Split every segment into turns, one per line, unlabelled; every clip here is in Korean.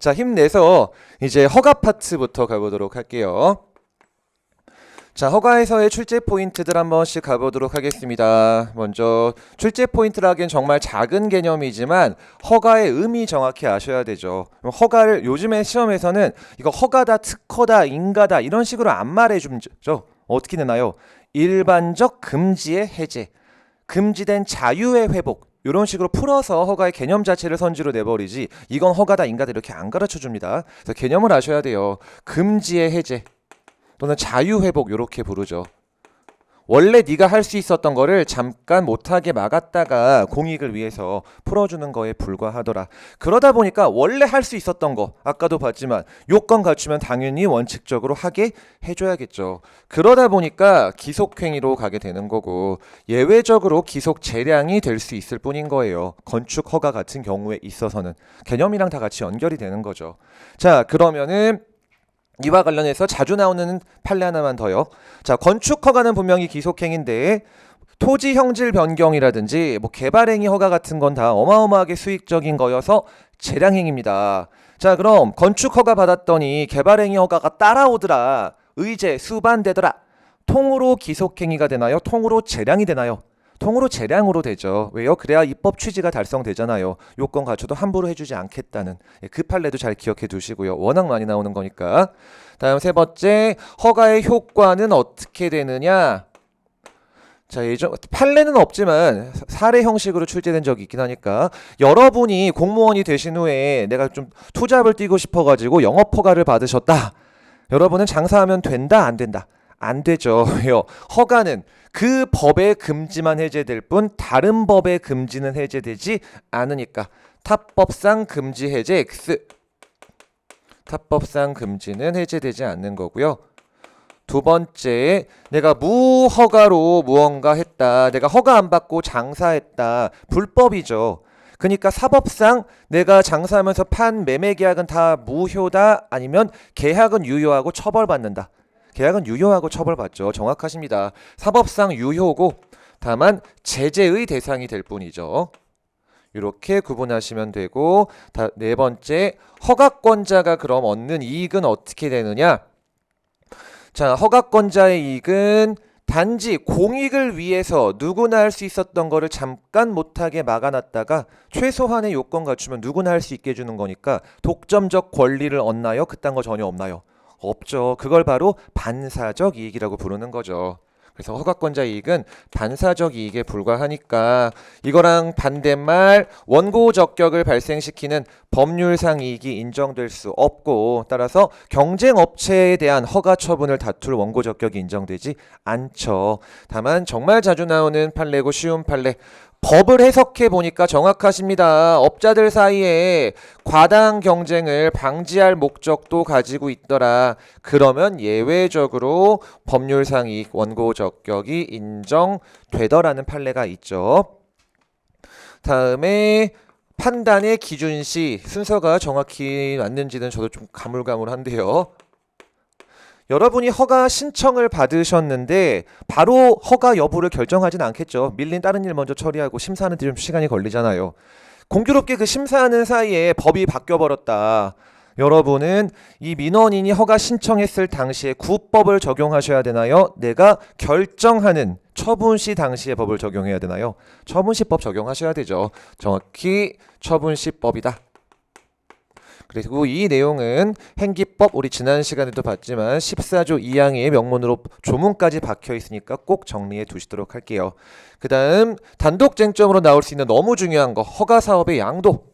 자, 힘내서 이제 허가 파트부터 가보도록 할게요. 자, 허가에서의 출제 포인트들 한 번씩 가보도록 하겠습니다. 먼저 출제 포인트라 하기엔 정말 작은 개념이지만 허가의 의미 정확히 아셔야 되죠. 허가를 요즘에 시험에서는 이거 허가다, 특허다, 인가다 이런 식으로 안 말해주죠. 어떻게 되나요? 일반적 금지의 해제, 금지된 자유의 회복 이런 식으로 풀어서 허가의 개념 자체를 선지로 내버리지 이건 허가다, 인가다 이렇게 안 가르쳐줍니다. 그래서 개념을 아셔야 돼요. 금지의 해제 또는 자유회복 이렇게 부르죠. 원래 네가 할 수 있었던 거를 잠깐 못하게 막았다가 공익을 위해서 풀어주는 거에 불과하더라. 그러다 보니까 원래 할 수 있었던 거 아까도 봤지만 요건 갖추면 당연히 원칙적으로 하게 해줘야겠죠. 그러다 보니까 기속행위로 가게 되는 거고 예외적으로 기속 재량이 될 수 있을 뿐인 거예요. 건축 허가 같은 경우에 있어서는 개념이랑 다 같이 연결이 되는 거죠. 자, 그러면은 이와 관련해서 자주 나오는 판례 하나만 더요. 자, 건축 허가는 분명히 기속행위인데 토지 형질 변경이라든지 뭐 개발행위 허가 같은 건 다 어마어마하게 수익적인 거여서 재량행위입니다. 자, 그럼 건축 허가 받았더니 개발행위 허가가 따라오더라. 의제 수반되더라. 통으로 기속행위가 되나요? 통으로 재량이 되나요? 통으로 재량으로 되죠. 왜요? 그래야 입법 취지가 달성되잖아요. 요건 갖춰도 함부로 해주지 않겠다는 그 판례도 잘 기억해 두시고요. 워낙 많이 나오는 거니까. 다음 세 번째, 허가의 효과는 어떻게 되느냐? 자, 예전 판례는 없지만 사례 형식으로 출제된 적이 있긴 하니까 여러분이 공무원이 되신 후에 내가 좀 투잡을 뛰고 싶어가지고 영업허가를 받으셨다. 여러분은 장사하면 된다, 안 된다? 안 되죠. 왜요? 허가는 그 법의 금지만 해제될 뿐 다른 법의 금지는 해제되지 않으니까 타법상 금지 해제 X. 타법상 금지는 해제되지 않는 거고요. 두 번째, 내가 무허가로 무언가 했다. 내가 허가 안 받고 장사했다. 불법이죠. 그러니까 사법상 내가 장사하면서 판 매매 계약은 다 무효다. 아니면 계약은 유효하고 처벌받는다. 계약은 유효하고 처벌받죠. 정확하십니다. 사법상 유효고 다만 제재의 대상이 될 뿐이죠. 이렇게 구분하시면 되고 네 번째, 허가권자가 그럼 얻는 이익은 어떻게 되느냐? 자, 허가권자의 이익은 단지 공익을 위해서 누구나 할 수 있었던 거를 잠깐 못하게 막아놨다가 최소한의 요건 갖추면 누구나 할 수 있게 해주는 거니까 독점적 권리를 얻나요? 그딴 거 전혀 없나요? 없죠. 그걸 바로 반사적 이익이라고 부르는 거죠. 그래서 허가권자 이익은 반사적 이익에 불과하니까 이거랑 반대말 원고 적격을 발생시키는 법률상 이익이 인정될 수 없고 따라서 경쟁업체에 대한 허가 처분을 다툴 원고 적격이 인정되지 않죠. 다만 정말 자주 나오는 판례고 쉬운 판례 법을 해석해 보니까 정확하십니다. 업자들 사이에 과당 경쟁을 방지할 목적도 가지고 있더라. 그러면 예외적으로 법률상 이익 원고 적격이 인정되더라는 판례가 있죠. 다음에 판단의 기준시 순서가 정확히 맞는지는 저도 좀 가물가물한데요. 여러분이 허가 신청을 받으셨는데 바로 허가 여부를 결정하진 않겠죠. 밀린 다른 일 먼저 처리하고 심사하는데 좀 시간이 걸리잖아요. 공교롭게 그 심사하는 사이에 법이 바뀌어버렸다. 여러분은 이 민원인이 허가 신청했을 당시에 구법을 적용하셔야 되나요? 내가 결정하는 처분시 당시의 법을 적용해야 되나요? 처분시법 적용하셔야 되죠. 정확히 처분시법이다. 그리고 이 내용은 행기법 우리 지난 시간에도 봤지만 14조 2항의 명문으로 조문까지 박혀 있으니까 꼭 정리해 두시도록 할게요. 그 다음 단독 쟁점으로 나올 수 있는 너무 중요한 거 허가 사업의 양도.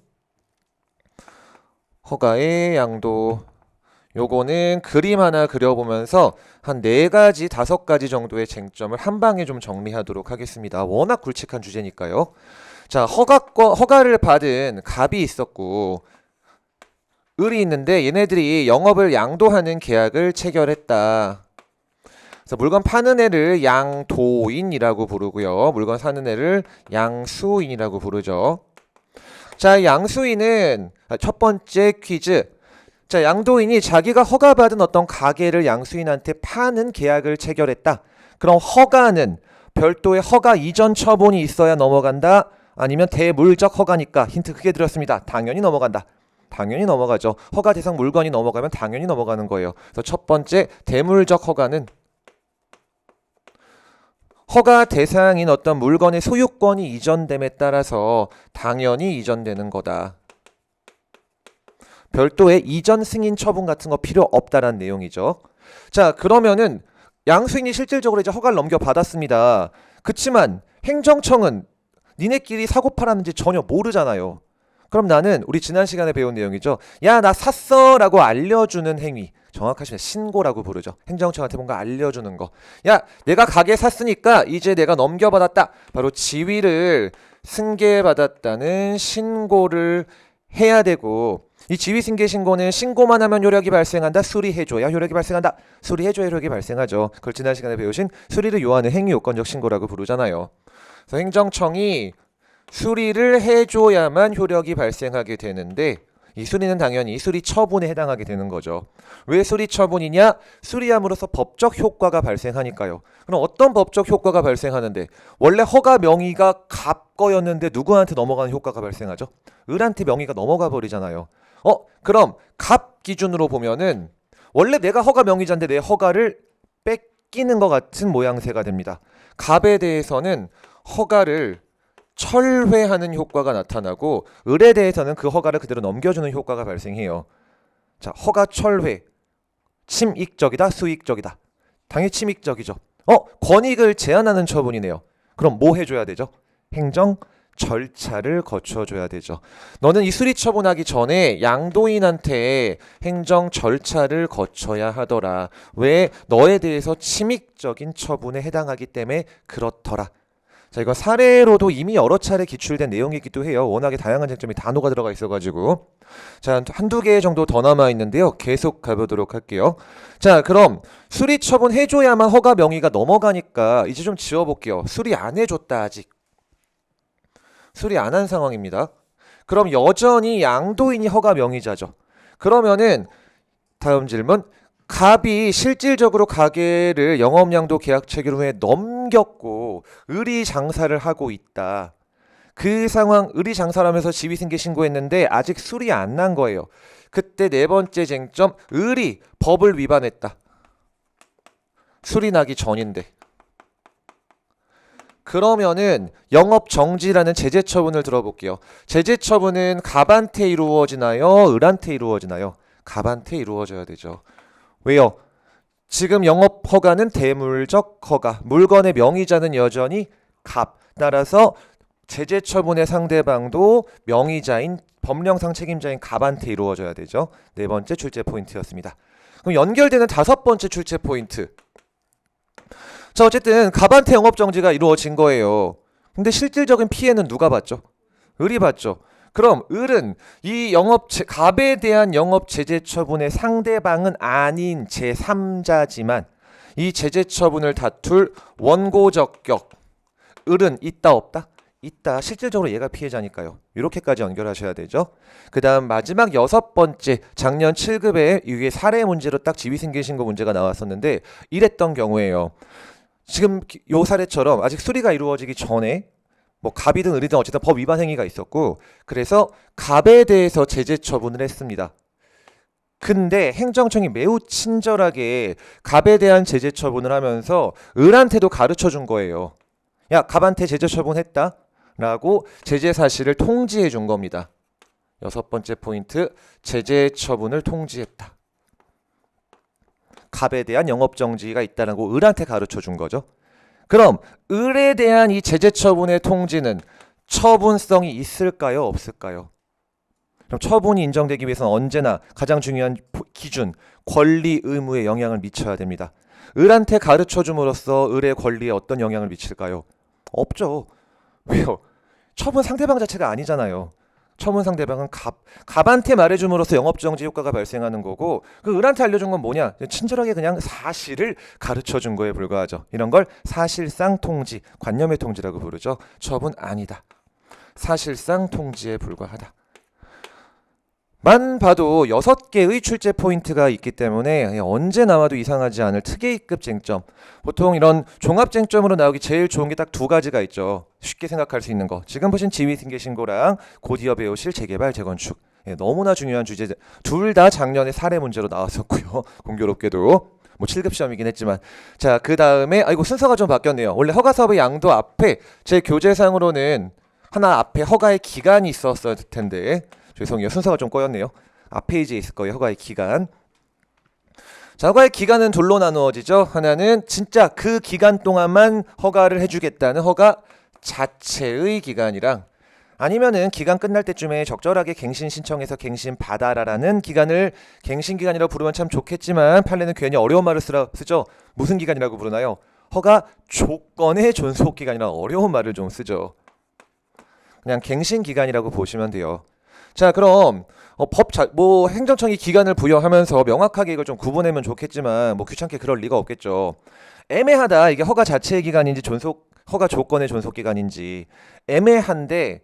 허가의 양도. 요거는 그림 하나 그려보면서 한 4가지, 5가지 정도의 쟁점을 한 방에 좀 정리하도록 하겠습니다. 워낙 굵직한 주제니까요. 자, 허가를 받은 갑이 있었고 을이 있는데 얘네들이 영업을 양도하는 계약을 체결했다. 그래서 물건 파는 애를 양도인이라고 부르고요. 물건 사는 애를 양수인이라고 부르죠. 자, 양수인은 첫 번째 퀴즈. 자, 양도인이 자기가 허가받은 어떤 가게를 양수인한테 파는 계약을 체결했다. 그럼 허가는 별도의 허가 이전 처분이 있어야 넘어간다. 아니면 대물적 허가니까 힌트 크게 드렸습니다. 당연히 넘어간다. 당연히 넘어가죠. 허가 대상 물건이 넘어가면 당연히 넘어가는 거예요. 그래서 첫 번째 대물적 허가는 허가 대상인 어떤 물건의 소유권이 이전됨에 따라서 당연히 이전되는 거다. 별도의 이전 승인 처분 같은 거 필요 없다라는 내용이죠. 자, 그러면은 양수인이 실질적으로 이제 허가를 넘겨받았습니다. 그치만 행정청은 니네끼리 사고팔았는지 전혀 모르잖아요. 그럼 나는 우리 지난 시간에 배운 내용이죠. 야, 나 샀어 라고 알려주는 행위, 정확하시면 신고라고 부르죠. 행정청한테 뭔가 알려주는 거. 야, 내가 가게 샀으니까 이제 내가 넘겨받았다. 바로 지위를 승계받았다는 신고를 해야 되고, 이 지위승계 신고는 신고만 하면 효력이 발생한다. 수리해줘야 효력이 발생한다. 수리해줘야 효력이 발생하죠. 그걸 지난 시간에 배우신 수리를 요하는 행위 요건적 신고라고 부르잖아요. 그래서 행정청이 수리를 해줘야만 효력이 발생하게 되는데, 이 수리는 당연히 수리 처분에 해당하게 되는 거죠. 왜 수리 처분이냐? 수리함으로써 법적 효과가 발생하니까요. 그럼 어떤 법적 효과가 발생하는데, 원래 허가 명의가 갑거였는데 누구한테 넘어가는 효과가 발생하죠? 을한테 명의가 넘어가 버리잖아요. 그럼 갑 기준으로 보면은 원래 내가 허가 명의자인데 내 허가를 뺏기는 것 같은 모양새가 됩니다. 갑에 대해서는 허가를 철회하는 효과가 나타나고, 을에 대해서는 그 허가를 그대로 넘겨주는 효과가 발생해요. 자, 허가 철회, 침익적이다, 수익적이다? 당연히 침익적이죠. 권익을 제한하는 처분이네요. 그럼 뭐 해줘야 되죠? 행정 절차를 거쳐줘야 되죠. 너는 이 수리 처분하기 전에 양도인한테 행정 절차를 거쳐야 하더라. 왜? 너에 대해서 침익적인 처분에 해당하기 때문에 그렇더라. 자, 이거 사례로도 이미 여러 차례 기출된 내용이기도 해요. 워낙에 다양한 쟁점이 단어가 들어가 있어가지고. 자, 한두 개 정도 더 남아있는데요. 계속 가보도록 할게요. 자, 그럼 수리 처분 해줘야만 허가 명의가 넘어가니까 이제 좀 지워볼게요. 수리 안 해줬다 아직. 수리 안 한 상황입니다. 그럼 여전히 양도인이 허가 명의자죠. 그러면은 다음 질문. 갑이 실질적으로 가게를 영업양도 계약 체결 후에 넘겼고 을이 장사를 하고 있다. 그 상황, 을이 장사를 하면서 지위승계 신고했는데 아직 수리 안 난 거예요. 그때 네 번째 쟁점, 을이 법을 위반했다. 수리 나기 전인데. 그러면은 영업정지라는 제재처분을 들어볼게요. 제재처분은 갑한테 이루어지나요? 을한테 이루어지나요? 갑한테 이루어져야 되죠. 왜요? 지금 영업 허가는 대물적 허가, 물건의 명의자는 여전히 갑. 따라서 제재 처분의 상대방도 명의자인 법령상 책임자인 갑한테 이루어져야 되죠. 네 번째 출제 포인트였습니다. 그럼 연결되는 다섯 번째 출제 포인트. 자, 어쨌든 갑한테 영업 정지가 이루어진 거예요. 근데 실질적인 피해는 누가 봤죠? 을이 봤죠. 그럼 을은 이 갑에 대한 영업 제재 처분의 상대방은 아닌 제3자지만 이 제재 처분을 다툴 원고적격, 을은 있다 없다? 있다. 실질적으로 얘가 피해자니까요. 이렇게까지 연결하셔야 되죠. 그 다음 마지막 여섯 번째, 작년 7급에 이게 사례 문제로 딱 지위승계 신고 문제가 나왔었는데 이랬던 경우에요. 지금 요 사례처럼 아직 수리가 이루어지기 전에 뭐 갑이든 을이든 어쨌든 법 위반 행위가 있었고, 그래서 갑에 대해서 제재 처분을 했습니다. 근데 행정청이 매우 친절하게 갑에 대한 제재 처분을 하면서 을한테도 가르쳐 준 거예요. 야, 갑한테 제재 처분했다 라고 제재 사실을 통지해 준 겁니다. 여섯 번째 포인트, 제재 처분을 통지했다. 갑에 대한 영업정지가 있다라고 을한테 가르쳐 준 거죠. 그럼 을에 대한 이 제재 처분의 통지는 처분성이 있을까요? 없을까요? 그럼 처분이 인정되기 위해서는 언제나 가장 중요한 기준, 권리, 의무에 영향을 미쳐야 됩니다. 을한테 가르쳐 줌으로써 을의 권리에 어떤 영향을 미칠까요? 없죠. 왜요? 처분 상대방 자체가 아니잖아요. 처분 상대방은 갑한테 말해줌으로써 영업정지 효과가 발생하는 거고, 그 을한테 알려준 건 뭐냐? 친절하게 그냥 사실을 가르쳐준 거에 불과하죠. 이런 걸 사실상 통지, 관념의 통지라고 부르죠. 처분 아니다. 사실상 통지에 불과하다. 만 봐도 6개의 출제 포인트가 있기 때문에 언제 나와도 이상하지 않을 특혜급 쟁점. 보통 이런 종합쟁점으로 나오기 제일 좋은 게 딱 두 가지가 있죠. 쉽게 생각할 수 있는 거. 지금 보신 지위승계 신고랑 곧 이어 배우실 재개발, 재건축. 예, 너무나 중요한 주제. 둘 다 작년에 사례 문제로 나왔었고요. 공교롭게도. 뭐 7급 시험이긴 했지만. 자, 그 다음에 아이고 순서가 좀 바뀌었네요. 원래 허가 사업의 양도 앞에 제 교재상으로는 하나 앞에 허가의 기간이 있었을 텐데 죄송해요. 순서가 좀 꼬였네요. 앞 페이지에 있을 거예요. 허가의 기간. 자, 허가의 기간은 둘로 나누어지죠. 하나는 진짜 그 기간 동안만 허가를 해주겠다는 허가 자체의 기간이랑 아니면은 기간 끝날 때쯤에 적절하게 갱신 신청해서 갱신 받아라라는 기간을 갱신 기간이라고 부르면 참 좋겠지만 판례는 괜히 어려운 말을 쓰죠. 무슨 기간이라고 부르나요? 허가 조건의 존속 기간이라는 어려운 말을 좀 쓰죠. 그냥 갱신 기간이라고 보시면 돼요. 자, 그럼 뭐 행정청이 기간을 부여하면서 명확하게 이걸 좀 구분하면 좋겠지만 뭐 귀찮게 그럴 리가 없겠죠. 애매하다. 이게 허가 자체의 기간인지 허가 조건의 존속 기간인지 애매한데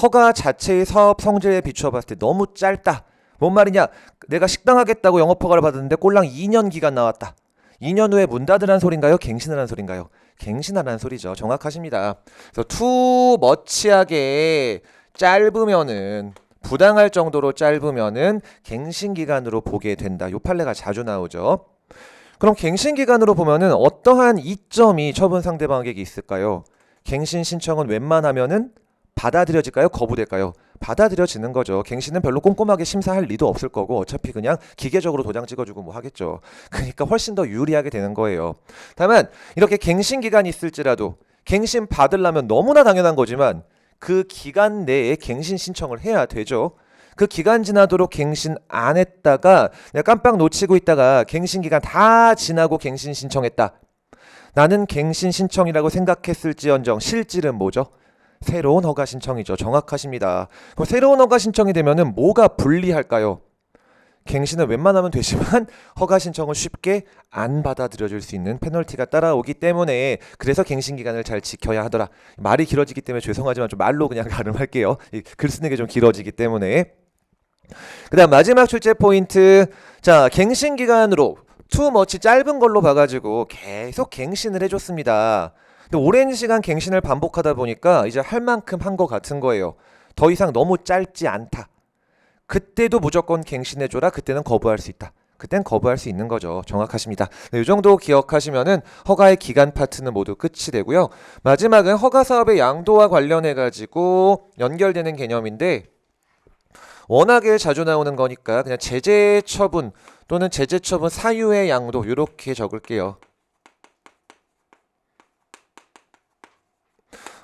허가 자체의 사업 성질에 비추어 봤을 때 너무 짧다. 뭔 말이냐? 내가 식당 하겠다고 영업허가를 받았는데 꼴랑 2년 기간 나왔다. 2년 후에 문 닫으라는 소린가요? 갱신하라는 소린가요? 갱신하라는 소리죠. 정확하십니다. 그래서 투머치하게 짧으면은 부당할 정도로 짧으면은 갱신 기간으로 보게 된다. 요 판례가 자주 나오죠. 그럼 갱신 기간으로 보면은 어떠한 이점이 처분 상대방에게 있을까요? 갱신 신청은 웬만하면은 받아들여질까요? 거부될까요? 받아들여지는 거죠. 갱신은 별로 꼼꼼하게 심사할 리도 없을 거고 어차피 그냥 기계적으로 도장 찍어주고 뭐 하겠죠. 그러니까 훨씬 더 유리하게 되는 거예요. 다만 이렇게 갱신 기간이 있을지라도 갱신 받으려면 너무나 당연한 거지만 그 기간 내에 갱신 신청을 해야 되죠. 그 기간 지나도록 갱신 안 했다가 내가 깜빡 놓치고 있다가 갱신 기간 다 지나고 갱신 신청했다. 나는 갱신 신청이라고 생각했을지언정 실질은 뭐죠? 새로운 허가 신청이죠. 정확하십니다. 그럼 새로운 허가 신청이 되면은 뭐가 불리할까요? 갱신은 웬만하면 되지만 허가 신청은 쉽게 안 받아들여질 수 있는 페널티가 따라오기 때문에 그래서 갱신 기간을 잘 지켜야 하더라. 말이 길어지기 때문에 죄송하지만 좀 말로 그냥 가름할게요. 글 쓰는 게 좀 길어지기 때문에. 그 다음 마지막 출제 포인트. 자, 갱신 기간으로 투머치 짧은 걸로 봐가지고 계속 갱신을 해줬습니다. 근데 오랜 시간 갱신을 반복하다 보니까 이제 할 만큼 한 것 같은 거예요. 더 이상 너무 짧지 않다. 그때도 무조건 갱신해줘라. 그때는 거부할 수 있다. 그땐 거부할 수 있는 거죠. 정확하십니다. 네, 이 정도 기억하시면은 허가의 기간 파트는 모두 끝이 되고요. 마지막은 허가 사업의 양도와 관련해 가지고 연결되는 개념인데 워낙에 자주 나오는 거니까 그냥 제재 처분 또는 제재 처분 사유의 양도 이렇게 적을게요.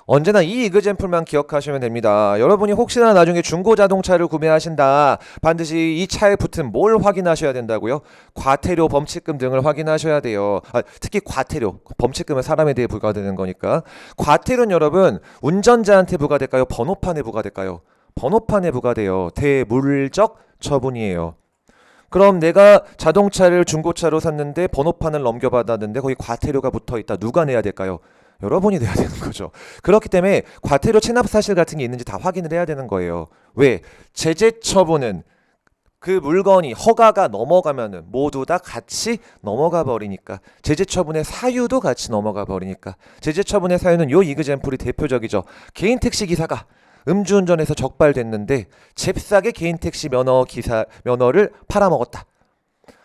언제나 이 이그젬플만 기억하시면 됩니다. 여러분이 혹시나 나중에 중고 자동차를 구매하신다. 반드시 이 차에 붙은 뭘 확인하셔야 된다고요? 과태료, 범칙금 등을 확인하셔야 돼요. 특히 과태료, 범칙금은 사람에 대해 부과되는 거니까. 과태료는 여러분 운전자한테 부과될까요? 번호판에 부과될까요? 번호판에 부과돼요. 대물적 처분이에요. 그럼 내가 자동차를 중고차로 샀는데 번호판을 넘겨받았는데 거기 과태료가 붙어있다. 누가 내야 될까요? 여러분이 내야 되는 거죠. 그렇기 때문에 과태료 체납 사실 같은 게 있는지 다 확인을 해야 되는 거예요. 왜? 제재 처분은 그 물건이 허가가 넘어가면은 모두 다 같이 넘어가 버리니까 제재 처분의 사유도 같이 넘어가 버리니까 제재 처분의 사유는 요 이그젬플이 대표적이죠. 개인 택시 기사가 음주운전해서 적발됐는데 잽싸게 개인 택시 면허를 팔아먹었다.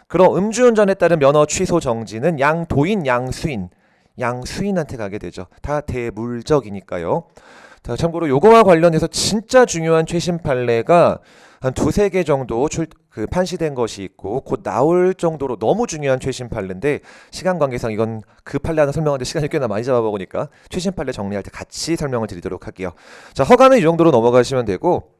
그럼 음주운전에 따른 면허 취소 정지는 양도인, 양수인한테 가게 되죠. 다 대물적이니까요. 자, 참고로 요거와 관련해서 진짜 중요한 최신 판례가 한 두세 개 정도 판시된 것이 있고 곧 나올 정도로 너무 중요한 최신 판례인데 시간 관계상 이건 그 판례 하나 설명하는데 시간이 꽤나 많이 잡아먹으니까 최신 판례 정리할 때 같이 설명을 드리도록 할게요. 자, 허가는 이 정도로 넘어가시면 되고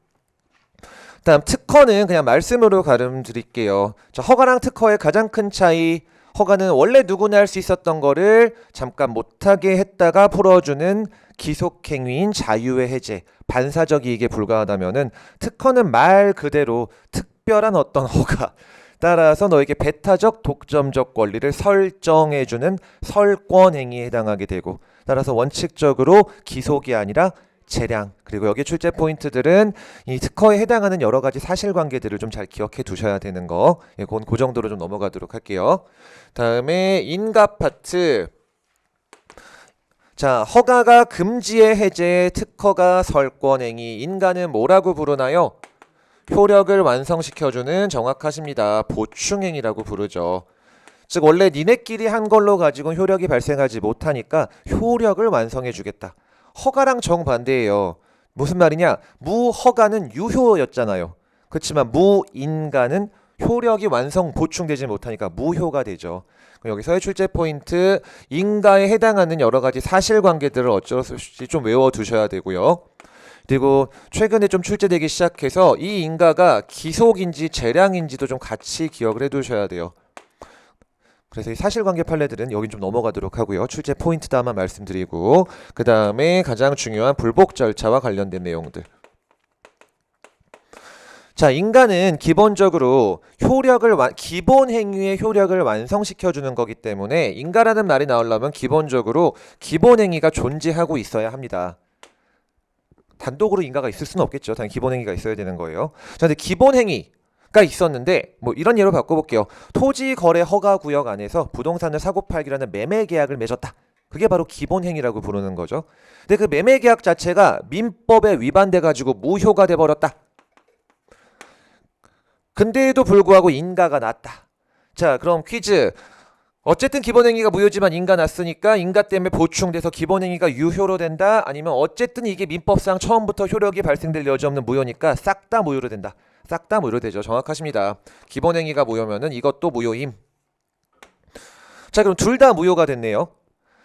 다음 특허는 그냥 말씀으로 가름 드릴게요. 자, 허가랑 특허의 가장 큰 차이 허가는 원래 누구나 할 수 있었던 거를 잠깐 못하게 했다가 풀어주는 기속행위인 자유의 해제, 반사적 이익에 불과하다면은 특허는 말 그대로 특별한 어떤 허가 따라서 너에게 배타적 독점적 권리를 설정해주는 설권 행위에 해당하게 되고 따라서 원칙적으로 기속이 아니라 재량 그리고 여기 출제 포인트들은 이 특허에 해당하는 여러 가지 사실관계들을 좀 잘 기억해 두셔야 되는 거 그건 그 정도로 좀 넘어가도록 할게요. 다음에 인가 파트. 자, 허가가 금지의 해제, 특허가 설권행위, 인가는 뭐라고 부르나요? 효력을 완성시켜주는 정확하십니다. 보충행위라고 부르죠. 즉 원래 니네끼리 한 걸로 가지고 효력이 발생하지 못하니까 효력을 완성해주겠다. 허가랑 정반대예요. 무슨 말이냐? 무허가는 유효였잖아요. 그렇지만 무인가는 효력이 완성 보충되지 못하니까 무효가 되죠. 여기서의 출제 포인트, 인가에 해당하는 여러 가지 사실관계들을 어쩔 수 없이 좀 외워두셔야 되고요. 그리고 최근에 좀 출제되기 시작해서 이 인가가 기속인지 재량인지도 좀 같이 기억을 해두셔야 돼요. 그래서 이 사실관계 판례들은 여긴 좀 넘어가도록 하고요. 출제 포인트다만 말씀드리고 그 다음에 가장 중요한 불복 절차와 관련된 내용들. 자, 인가는 기본적으로 기본 행위의 효력을 완성시켜주는 거기 때문에 인가라는 말이 나오려면 기본적으로 기본 행위가 존재하고 있어야 합니다. 단독으로 인가가 있을 수는 없겠죠. 당연히 기본 행위가 있어야 되는 거예요. 자, 근데 기본 행위가 있었는데 뭐 이런 예로 바꿔볼게요. 토지 거래 허가 구역 안에서 부동산을 사고 팔기라는 매매 계약을 맺었다. 그게 바로 기본 행위라고 부르는 거죠. 근데 그 매매 계약 자체가 민법에 위반돼 가지고 무효가 돼 버렸다. 근데에도 불구하고 인가가 났다. 자, 그럼 퀴즈. 어쨌든 기본행위가 무효지만 인가 났으니까 인가 때문에 보충돼서 기본행위가 유효로 된다? 아니면 어쨌든 이게 민법상 처음부터 효력이 발생될 여지 없는 무효니까 싹 다 무효로 된다. 싹 다 무효로 되죠. 정확하십니다. 기본행위가 무효면은 이것도 무효임. 자, 그럼 둘 다 무효가 됐네요.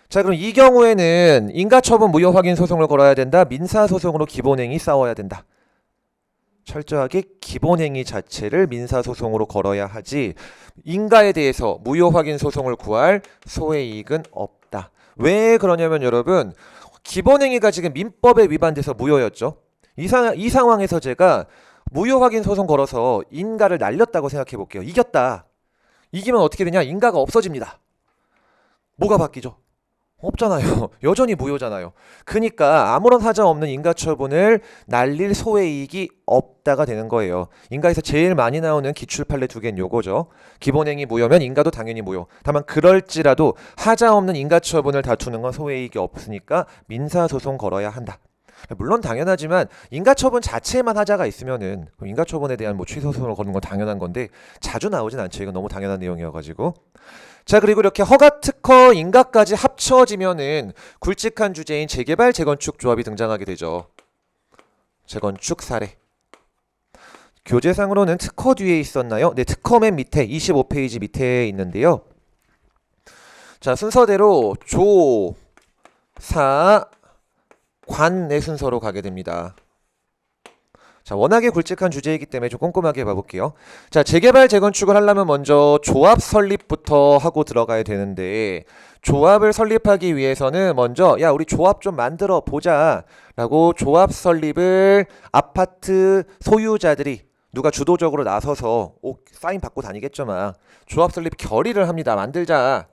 자, 그럼 이 경우에는 인가처분 무효 확인 소송을 걸어야 된다. 민사소송으로 기본행위 싸워야 된다. 철저하게 기본행위 자체를 민사소송으로 걸어야 하지 인가에 대해서 무효 확인 소송을 구할 소외이익은 없다. 왜 그러냐면 여러분 기본행위가 지금 민법에 위반돼서 무효였죠. 이 상황에서 제가 무효 확인 소송 걸어서 인가를 날렸다고 생각해 볼게요. 이겼다. 이기면 어떻게 되냐? 인가가 없어집니다. 뭐가 바뀌죠? 없잖아요. 여전히 무효잖아요. 그러니까 아무런 하자 없는 인가처분을 날릴 소외이익이 없다가 되는 거예요. 인가에서 제일 많이 나오는 기출 판례 두 개는 요거죠. 기본행위 무효면 인가도 당연히 무효. 다만 그럴지라도 하자 없는 인가처분을 다투는 건 소외이익이 없으니까 민사소송 걸어야 한다. 물론 당연하지만 인가처분 자체에만 하자가 있으면은 인가처분에 대한 뭐 취소소송을 거는 건 당연한 건데 자주 나오진 않죠. 이건 너무 당연한 내용이어가지고. 자, 그리고 이렇게 허가, 특허, 인가까지 합쳐지면은 굵직한 주제인 재개발, 재건축 조합이 등장하게 되죠. 재건축 사례. 교재상으로는 특허 뒤에 있었나요? 네, 특허 맨 밑에 25페이지 밑에 있는데요. 자, 순서대로 조, 사, 관의 순서로 가게 됩니다. 자, 워낙에 굵직한 주제이기 때문에 좀 꼼꼼하게 봐볼게요. 자, 재개발, 재건축을 하려면 먼저 조합 설립부터 하고 들어가야 되는데 조합을 설립하기 위해서는 먼저 야, 우리 조합 좀 만들어 보자 라고 조합 설립을 아파트 소유자들이 누가 주도적으로 나서서 사인 받고 다니겠죠 막. 조합 설립 결의를 합니다. 만들자.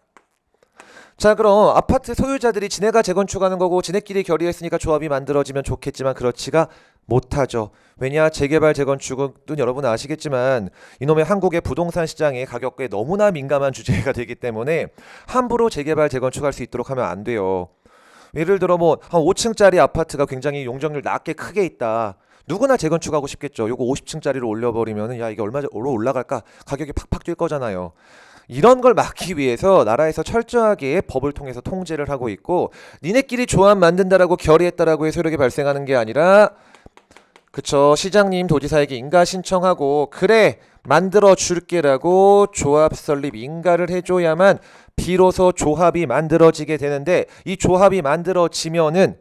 자, 그럼 아파트 소유자들이 지네가 재건축하는 거고 지네끼리 결의했으니까 조합이 만들어지면 좋겠지만 그렇지가 못하죠. 왜냐? 재개발, 재건축은 여러분 아시겠지만 이놈의 한국의 부동산 시장의 가격에 너무나 민감한 주제가 되기 때문에 함부로 재개발, 재건축할 수 있도록 하면 안 돼요. 예를 들어 뭐 한 5층짜리 아파트가 굉장히 용적률 낮게 크게 있다. 누구나 재건축하고 싶겠죠. 요거 50층짜리로 올려버리면은 야, 이게 얼마로 올라갈까? 가격이 팍팍 뛸 거잖아요. 이런 걸 막기 위해서 나라에서 철저하게 법을 통해서 통제를 하고 있고 니네끼리 조합 만든다라고 결의했다라고 해서 이렇게 발생하는 게 아니라 그쵸, 시장님 도지사에게 인가 신청하고 그래 만들어 줄게라고 조합 설립 인가를 해줘야만 비로소 조합이 만들어지게 되는데 이 조합이 만들어지면은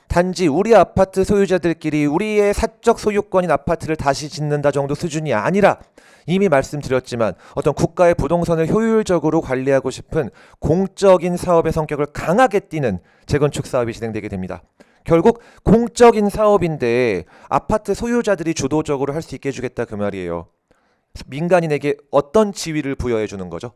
단지 우리 아파트 소유자들끼리 우리의 사적 소유권인 아파트를 다시 짓는다 정도 수준이 아니라 이미 말씀드렸지만 어떤 국가의 부동산을 효율적으로 관리하고 싶은 공적인 사업의 성격을 강하게 띠는 재건축 사업이 진행되게 됩니다. 결국 공적인 사업인데 아파트 소유자들이 주도적으로 할 수 있게 해주겠다 그 말이에요. 민간인에게 어떤 지위를 부여해 주는 거죠?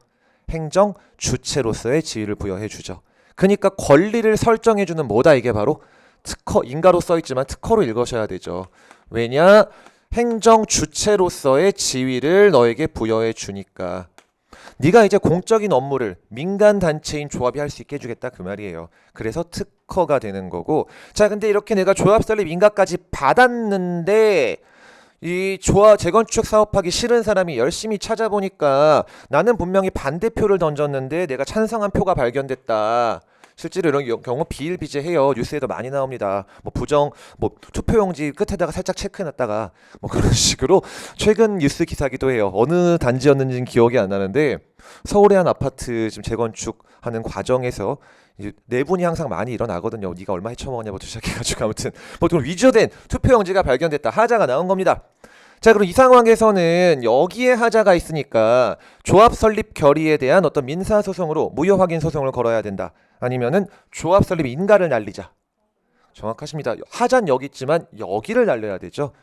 행정 주체로서의 지위를 부여해 주죠. 그러니까 권리를 설정해 주는 뭐다 이게 바로 특허, 인가로 써있지만 특허로 읽으셔야 되죠. 왜냐? 행정 주체로서의 지위를 너에게 부여해 주니까. 네가 이제 공적인 업무를 민간 단체인 조합이 할 수 있게 해주겠다 그 말이에요. 그래서 특허가 되는 거고. 자, 근데 이렇게 내가 조합 설립 인가까지 받았는데 이 재건축 사업하기 싫은 사람이 열심히 찾아보니까 나는 분명히 반대표를 던졌는데 내가 찬성한 표가 발견됐다. 실제로 이런 경우 비일비재해요. 뉴스에도 많이 나옵니다. 뭐 투표용지 끝에다가 살짝 체크해놨다가 뭐 그런 식으로 최근 뉴스 기사기도 해요. 어느 단지였는지는 기억이 안 나는데 서울의 한 아파트 지금 재건축하는 과정에서 이제 내분이 항상 많이 일어나거든요. 네가 얼마 헤쳐먹었냐부터 시작해가지고 아무튼 보통 위조된 투표용지가 발견됐다. 하자가 나온 겁니다. 자, 그럼 이 상황에서는 여기에 하자가 있으니까 조합 설립 결의에 대한 어떤 민사소송으로 무효 확인 소송을 걸어야 된다. 아니면은 조합 설립 인가를 날리자. 정확하십니다. 하자는 여기 있지만 여기를 날려야 되죠.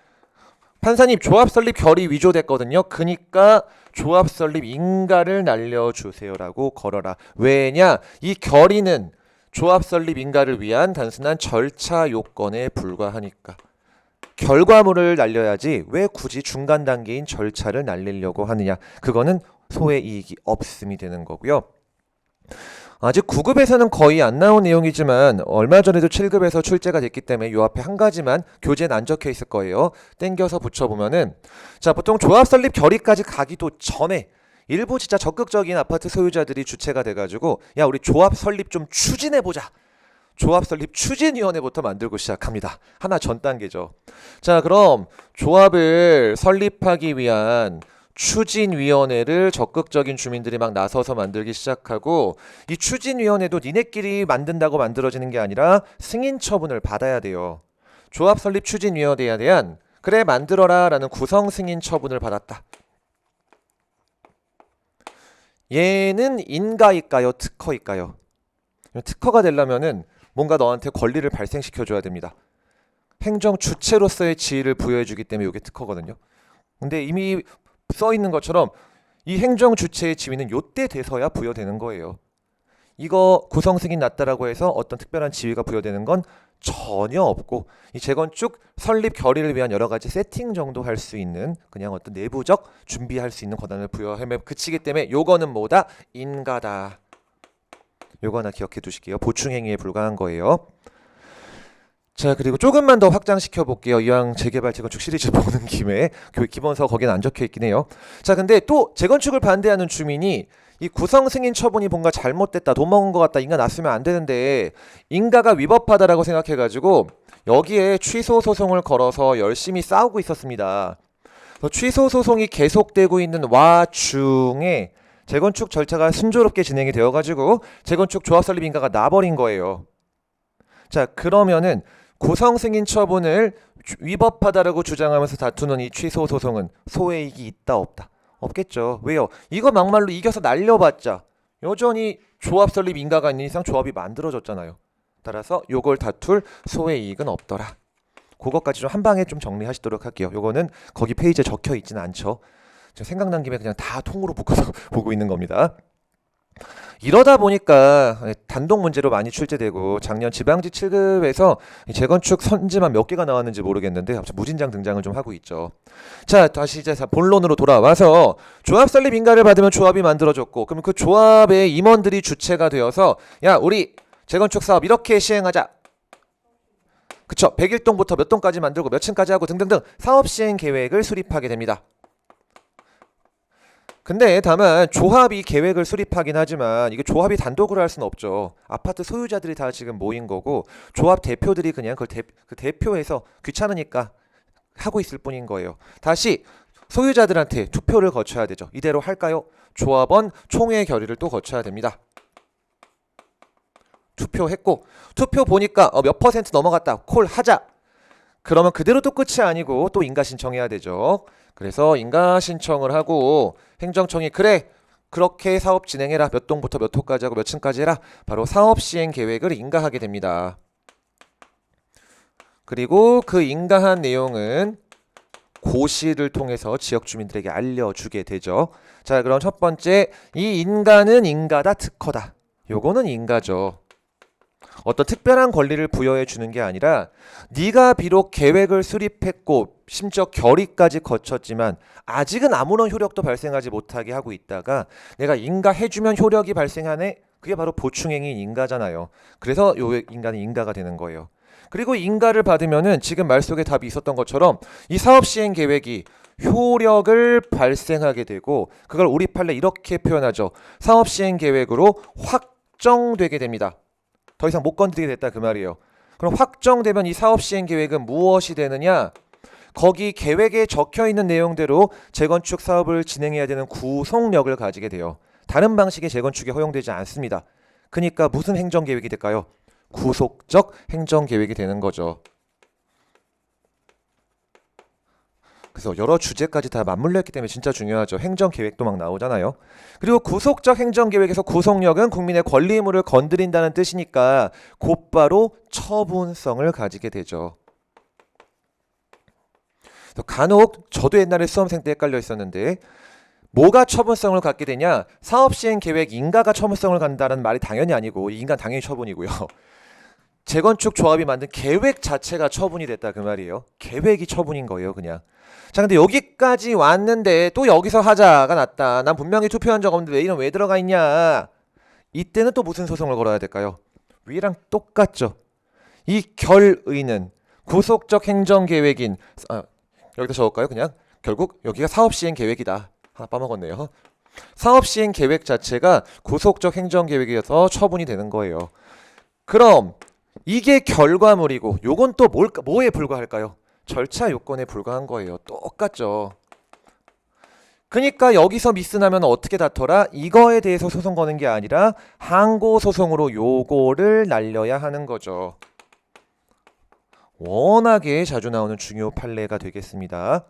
판사님, 조합 설립 결의 위조됐거든요. 그니까 조합 설립 인가를 날려주세요라고 걸어라. 왜냐? 이 결의는 조합 설립 인가를 위한 단순한 절차 요건에 불과하니까. 결과물을 날려야지 왜 굳이 중간 단계인 절차를 날리려고 하느냐. 그거는 소의 이익이 없음이 되는 거고요. 아직 9급에서는 거의 안 나온 내용이지만 얼마 전에도 7급에서 출제가 됐기 때문에 요 앞에 한 가지만 교재는 안 적혀 있을 거예요. 땡겨서 붙여보면은 자, 보통 조합 설립 결의까지 가기도 전에 일부 진짜 적극적인 아파트 소유자들이 주체가 돼가지고 야, 우리 조합 설립 좀 추진해보자. 조합 설립 추진위원회부터 만들고 시작합니다. 하나 전 단계죠. 자, 그럼 조합을 설립하기 위한 추진위원회를 적극적인 주민들이 막 나서서 만들기 시작하고 이 추진위원회도 니네끼리 만든다고 만들어지는 게 아니라 승인 처분을 받아야 돼요. 조합 설립 추진위원회에 대한 그래 만들어라 라는 구성 승인 처분을 받았다. 얘는 인가일까요? 특허일까요? 특허가 되려면은 뭔가 너한테 권리를 발생시켜줘야 됩니다. 행정 주체로서의 지위를 부여해주기 때문에 이게 특허거든요. 근데 이미 써있는 것처럼 이 행정 주체의 지위는 요때 돼서야 부여되는 거예요. 이거 구성 승인 났다라고 해서 어떤 특별한 지위가 부여되는 건 전혀 없고 이 재건축 설립 결의를 위한 여러 가지 세팅 정도 할 수 있는 그냥 어떤 내부적 준비할 수 있는 권한을 부여하면 그치기 때문에 요거는 뭐다? 인가다. 요거 하나 기억해 두실게요. 보충행위에 불과한 거예요. 자, 그리고 조금만 더 확장시켜 볼게요. 이왕 재개발 재건축 시리즈 보는 김에 기본서 거기는 안 적혀 있긴 해요. 자, 근데 또 재건축을 반대하는 주민이 이 구성 승인 처분이 뭔가 잘못됐다, 돈 먹은 것 같다, 인가 났으면 안 되는데 인가가 위법하다라고 생각해가지고 여기에 취소 소송을 걸어서 열심히 싸우고 있었습니다. 취소 소송이 계속되고 있는 와중에 재건축 절차가 순조롭게 진행이 되어가지고 재건축 조합 설립 인가가 나버린 거예요. 자, 그러면은 구성 승인 처분을 위법하다라고 주장하면서 다투는 이 취소 소송은 소외이익이 있다 없다? 없겠죠. 왜요? 이거 막말로 이겨서 날려봤자 여전히 조합 설립 인가가 있는 이상 조합이 만들어졌잖아요. 따라서 요걸 다툴 소외이익은 없더라. 그것까지 좀 한 방에 좀 정리하시도록 할게요. 요거는 거기 페이지에 적혀 있지는 않죠. 제가 생각난 김에 그냥 다 통으로 묶어서 보고 있는 겁니다. 이러다 보니까 단독 문제로 많이 출제되고 작년 지방지 7급에서 재건축 선지만 몇 개가 나왔는지 모르겠는데 갑자기 무진장 등장을 좀 하고 있죠. 자, 다시 이제 본론으로 돌아와서 조합 설립 인가를 받으면 조합이 만들어졌고 그럼 그 조합의 임원들이 주체가 되어서 야, 우리 재건축 사업 이렇게 시행하자. 그쵸? 101동부터 몇 동까지 만들고 몇 층까지 하고 등등등 사업 시행 계획을 수립하게 됩니다. 근데 다만 조합이 계획을 수립하긴 하지만 이게 조합이 단독으로 할 수는 없죠. 아파트 소유자들이 다 지금 모인 거고 조합 대표들이 그냥 그걸 대표해서 귀찮으니까 하고 있을 뿐인 거예요. 다시 소유자들한테 투표를 거쳐야 되죠. 이대로 할까요? 조합원 총회 결의를 또 거쳐야 됩니다. 투표했고 투표 보니까 몇 퍼센트 넘어갔다. 콜 하자. 그러면 그대로 또 끝이 아니고 또 인가 신청해야 되죠. 그래서 인가 신청을 하고 행정청이 그래 그렇게 사업 진행해라. 몇 동부터 몇 호까지 하고 몇 층까지 해라. 바로 사업 시행 계획을 인가하게 됩니다. 그리고 그 인가한 내용은 고시를 통해서 지역 주민들에게 알려주게 되죠. 자, 그럼 첫 번째 이 인가는 인가다 특허다. 요거는 인가죠. 어떤 특별한 권리를 부여해 주는 게 아니라 네가 비록 계획을 수립했고 심지어 결의까지 거쳤지만 아직은 아무런 효력도 발생하지 못하게 하고 있다가 내가 인가해주면 효력이 발생하네. 그게 바로 보충행위인 인가잖아요. 그래서 요 인가는 인가가 되는 거예요. 그리고 인가를 받으면은 지금 말 속에 답이 있었던 것처럼 이 사업 시행 계획이 효력을 발생하게 되고 그걸 우리 판례 이렇게 표현하죠. 사업 시행 계획으로 확정되게 됩니다. 더 이상 못 건드리게 됐다 그 말이에요. 그럼 확정되면 이 사업 시행 계획은 무엇이 되느냐? 거기 계획에 적혀 있는 내용대로 재건축 사업을 진행해야 되는 구속력을 가지게 돼요. 다른 방식의 재건축이 허용되지 않습니다. 그러니까 무슨 행정계획이 될까요? 구속적 행정계획이 되는 거죠. 그래서 여러 주제까지 다 맞물려 있기 때문에 진짜 중요하죠. 행정계획도 막 나오잖아요. 그리고 구속적 행정계획에서 구속력은 국민의 권리 의무를 건드린다는 뜻이니까 곧바로 처분성을 가지게 되죠. 간혹 저도 옛날에 수험생 때 헷갈려 있었는데 뭐가 처분성을 갖게 되냐? 사업시행계획 인가가 처분성을 갖는다는 말이 당연히 아니고 인간 당연히 처분이고요. 재건축 조합이 만든 계획 자체가 처분이 됐다 그 말이에요. 계획이 처분인 거예요 그냥. 자 근데 여기까지 왔는데 또 여기서 하자가 났다. 난 분명히 투표한 적 없는데 왜 이런 왜 들어가 있냐. 이때는 또 무슨 소송을 걸어야 될까요? 위랑 똑같죠. 이 결의는 구속적 행정계획인 여기다 적을까요? 그냥 결국 여기가 사업시행계획이다. 하나 빠먹었네요. 사업시행계획 자체가 구속적 행정계획이어서 처분이 되는 거예요. 그럼 이게 결과물이고 요건 또 뭐에 불과할까요? 절차 요건에 불과한 거예요. 똑같죠. 그러니까 여기서 미스나면 어떻게 다퉈라? 이거에 대해서 소송 거는 게 아니라 항고소송으로 요거를 날려야 하는 거죠. 워낙에 자주 나오는 중요 판례가 되겠습니다.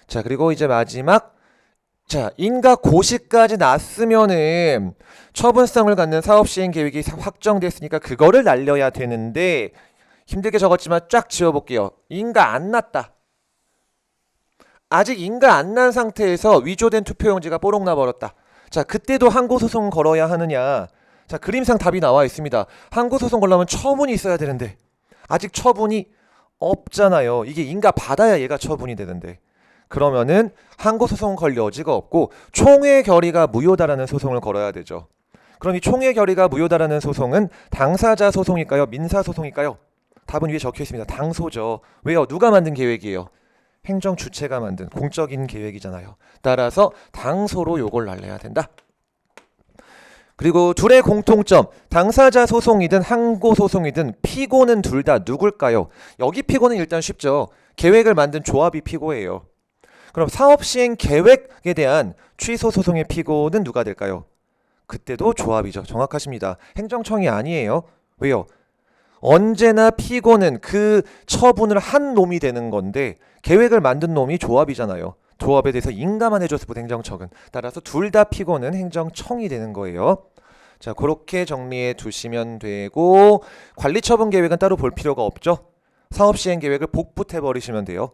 자 그리고 이제 마지막 자 인가 고시까지 났으면은 처분성을 갖는 사업시행계획이 확정됐으니까 그거를 날려야 되는데 힘들게 적었지만 쫙 지워볼게요. 인가 안 났다. 아직 인가 안 난 상태에서 위조된 투표용지가 뽀록 나버렸다. 자 그때도 항고소송 걸어야 하느냐. 자 그림상 답이 나와 있습니다. 항고소송 걸려면 처분이 있어야 되는데 아직 처분이 없잖아요. 이게 인가 받아야 얘가 처분이 되는데 그러면은 항고소송 걸 여지가 없고 총회 결의가 무효다라는 소송을 걸어야 되죠. 그럼 이 총회 결의가 무효다라는 소송은 당사자 소송일까요? 민사 소송일까요? 답은 위에 적혀 있습니다. 당소죠. 왜요? 누가 만든 계획이에요? 행정 주체가 만든 공적인 계획이잖아요. 따라서 당소로 요걸 날려야 된다. 그리고 둘의 공통점, 당사자 소송이든 항고 소송이든 피고는 둘 다 누굴까요? 여기 피고는 일단 쉽죠. 계획을 만든 조합이 피고예요. 그럼 사업시행 계획에 대한 취소 소송의 피고는 누가 될까요? 그때도 조합이죠. 정확하십니다. 행정청이 아니에요. 왜요? 언제나 피고는 그 처분을 한 놈이 되는 건데 계획을 만든 놈이 조합이잖아요. 조합에 대해서 인가만 해줬을 뿐 행정청은. 따라서 둘 다 피고는 행정청이 되는 거예요. 자, 그렇게 정리해 두시면 되고 관리처분 계획은 따로 볼 필요가 없죠. 사업시행 계획을 복붙해 버리시면 돼요.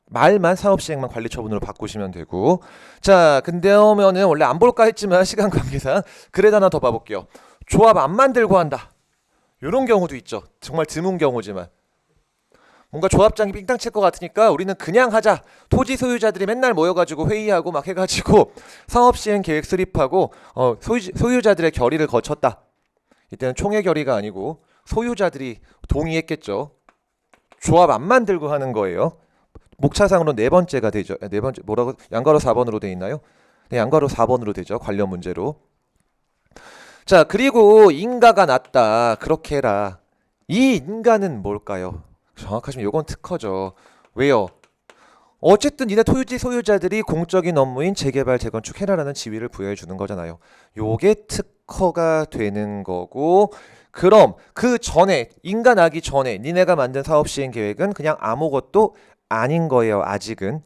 말만 사업시행만 관리처분으로 바꾸시면 되고. 자, 근데 오면은 원래 안 볼까 했지만 시간 관계상 그래도 하나 더 봐볼게요. 조합 안 만들고 한다. 이런 경우도 있죠. 정말 드문 경우지만 뭔가 조합장이 삥땅 칠 것 같으니까 우리는 그냥 하자. 토지 소유자들이 맨날 모여가지고 회의하고 막 해가지고 사업시행 계획 수립하고 소유자들의 결의를 거쳤다. 이때는 총회 결의가 아니고 소유자들이 동의했겠죠. 조합 안 만들고 하는 거예요. 목차상으로 네 번째가 되죠. 네 번째 뭐라고 양가로 4번으로 돼 있나요? 네, 양가로 4번으로 되죠. 관련 문제로. 자, 그리고 인가가 났다. 그렇게 해라. 이 인가는 뭘까요? 정확하시면 요건 특허죠. 왜요? 어쨌든 니네 토지 소유자들이 공적인 업무인 재개발 재건축 해라라는 지위를 부여해 주는 거잖아요. 요게 특허가 되는 거고 그럼 그 전에 인가 나기 전에 니네가 만든 사업시행 계획은 그냥 아무것도 아닌 거예요. 아직은.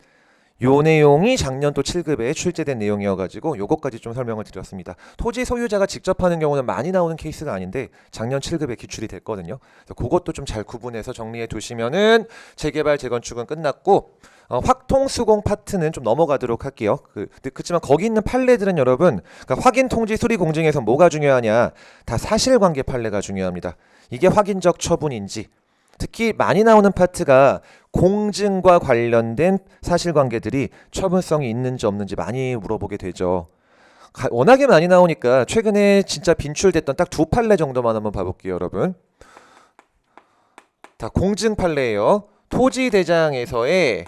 요 내용이 작년 또 7급에 출제된 내용이어가지고 요것까지 좀 설명을 드렸습니다. 토지 소유자가 직접 하는 경우는 많이 나오는 케이스가 아닌데 작년 7급에 기출이 됐거든요. 그래서 그것도 좀 잘 구분해서 정리해 두시면은 재개발 재건축은 끝났고 확통 수공 파트는 좀 넘어가도록 할게요. 그렇지만 거기 있는 판례들은 여러분 그러니까 확인 통지 수리 공증에서 뭐가 중요하냐 다 사실관계 판례가 중요합니다. 이게 확인적 처분인지 특히 많이 나오는 파트가 공증과 관련된 사실관계들이 처분성이 있는지 없는지 많이 물어보게 되죠. 워낙에 많이 나오니까 최근에 진짜 빈출됐던 딱 두 판례 정도만 한번 봐볼게요, 여러분. 자, 공증 판례예요. 토지대장에서의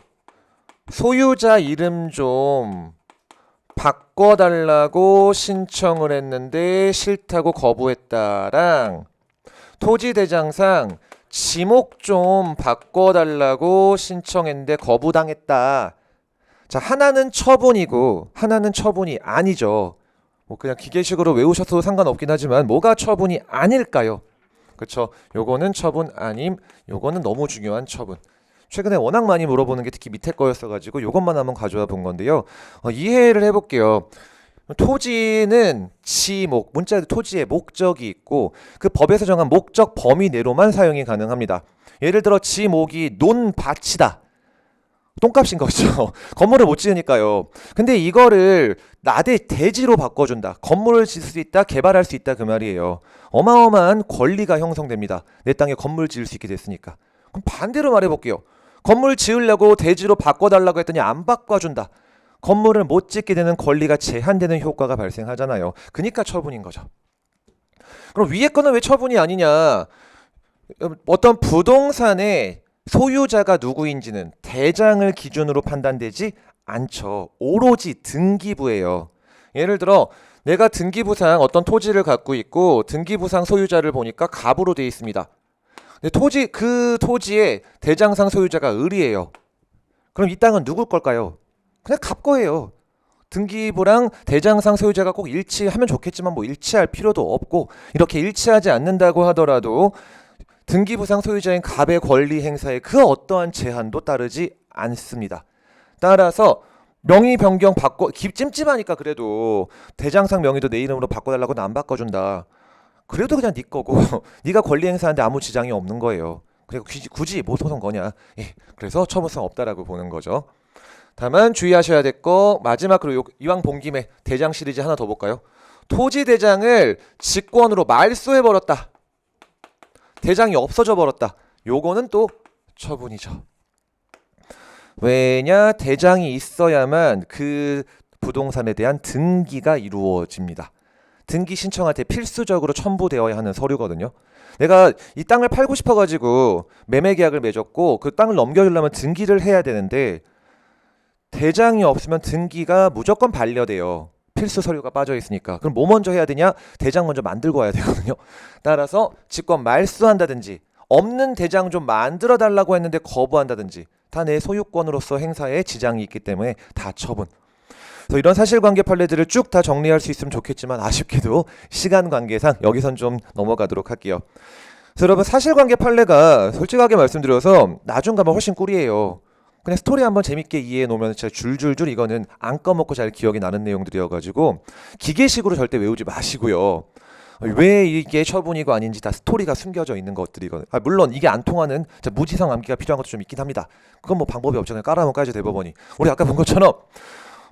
소유자 이름 좀 바꿔달라고 신청을 했는데 싫다고 거부했다랑 토지대장상 지목 좀 바꿔달라고 신청했는데 거부당했다. 자, 하나는 처분이고 하나는 처분이 아니죠. 뭐 그냥 기계식으로 외우셔도 상관없긴 하지만 뭐가 처분이 아닐까요? 그쵸? 요거는 처분 아님, 요거는 너무 중요한 처분. 최근에 워낙 많이 물어보는 게 특히 밑에 거였어가지고 요것만 한번 가져와 본 건데요. 이해를 해볼게요. 토지는 지목, 문자에도 토지의 목적이 있고 그 법에서 정한 목적 범위 내로만 사용이 가능합니다. 예를 들어 지목이 논밭이다. 똥값인 거죠. 건물을 못 지으니까요. 근데 이거를 나대 대지로 바꿔준다. 건물을 지을 수 있다, 개발할 수 있다 그 말이에요. 어마어마한 권리가 형성됩니다. 내 땅에 건물 지을 수 있게 됐으니까. 그럼 반대로 말해볼게요. 건물 지으려고 대지로 바꿔달라고 했더니 안 바꿔준다. 건물을 못 짓게 되는 권리가 제한되는 효과가 발생하잖아요. 그러니까 처분인 거죠. 그럼 위에 거는 왜 처분이 아니냐? 어떤 부동산의 소유자가 누구인지는 대장을 기준으로 판단되지 않죠. 오로지 등기부예요. 예를 들어 내가 등기부상 어떤 토지를 갖고 있고 등기부상 소유자를 보니까 갑으로 되어 있습니다. 근데 그 토지의 대장상 소유자가 을이에요. 그럼 이 땅은 누구 걸까요? 그냥 갑 거예요. 등기부랑 대장상 소유자가 꼭 일치하면 좋겠지만 뭐 일치할 필요도 없고 이렇게 일치하지 않는다고 하더라도 등기부상 소유자인 갑의 권리 행사에 그 어떠한 제한도 따르지 않습니다. 따라서 명의 변경 찜찜하니까 그래도 대장상 명의도 내 이름으로 바꿔달라고는 안 바꿔준다. 그래도 그냥 네 거고 네가 권리 행사하는데 아무 지장이 없는 거예요. 그리고 굳이 뭐 소송 거냐. 그래서 처분성 없다라고 보는 거죠. 다만 주의하셔야 될 거 마지막으로 이왕 본 김에 대장 시리즈 하나 더 볼까요? 토지 대장을 직권으로 말소해버렸다. 대장이 없어져 버렸다. 요거는 또 처분이죠. 왜냐? 대장이 있어야만 그 부동산에 대한 등기가 이루어집니다. 등기 신청할 때 필수적으로 첨부되어야 하는 서류거든요. 내가 이 땅을 팔고 싶어가지고 매매 계약을 맺었고 그 땅을 넘겨주려면 등기를 해야 되는데 대장이 없으면 등기가 무조건 반려돼요. 필수 서류가 빠져 있으니까. 그럼 뭐 먼저 해야 되냐? 대장 먼저 만들고 와야 되거든요. 따라서 직권 말소한다든지 없는 대장 좀 만들어 달라고 했는데 거부한다든지 다 내 소유권으로서 행사에 지장이 있기 때문에 다 처분. 그래서 이런 사실관계 판례들을 쭉 다 정리할 수 있으면 좋겠지만 아쉽게도 시간 관계상 여기선 좀 넘어가도록 할게요. 그래서 여러분 사실관계 판례가 솔직하게 말씀드려서 나중 가면 훨씬 꿀이에요. 그냥 스토리 한번 재밌게 이해해 놓으면 진짜 줄줄줄 이거는 안 까먹고 잘 기억이 나는 내용들이어가지고 기계식으로 절대 외우지 마시고요. 왜 이게 처분이고 아닌지 다 스토리가 숨겨져 있는 것들이거든요. 물론 이게 안 통하는 무지성 암기가 필요한 것도 좀 있긴 합니다. 그건 뭐 방법이 없잖아요. 깔아면 까야죠 대법원이. 우리 아까 본 것처럼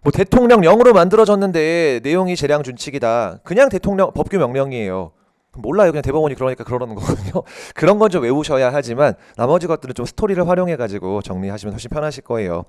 뭐 대통령령으로 만들어졌는데 내용이 재량 준칙이다. 그냥 대통령 법규 명령이에요. 몰라요. 그냥 대법원이 그러니까 그러는 거거든요. 그런 건 좀 외우셔야 하지만 나머지 것들은 좀 스토리를 활용해가지고 정리하시면 훨씬 편하실 거예요.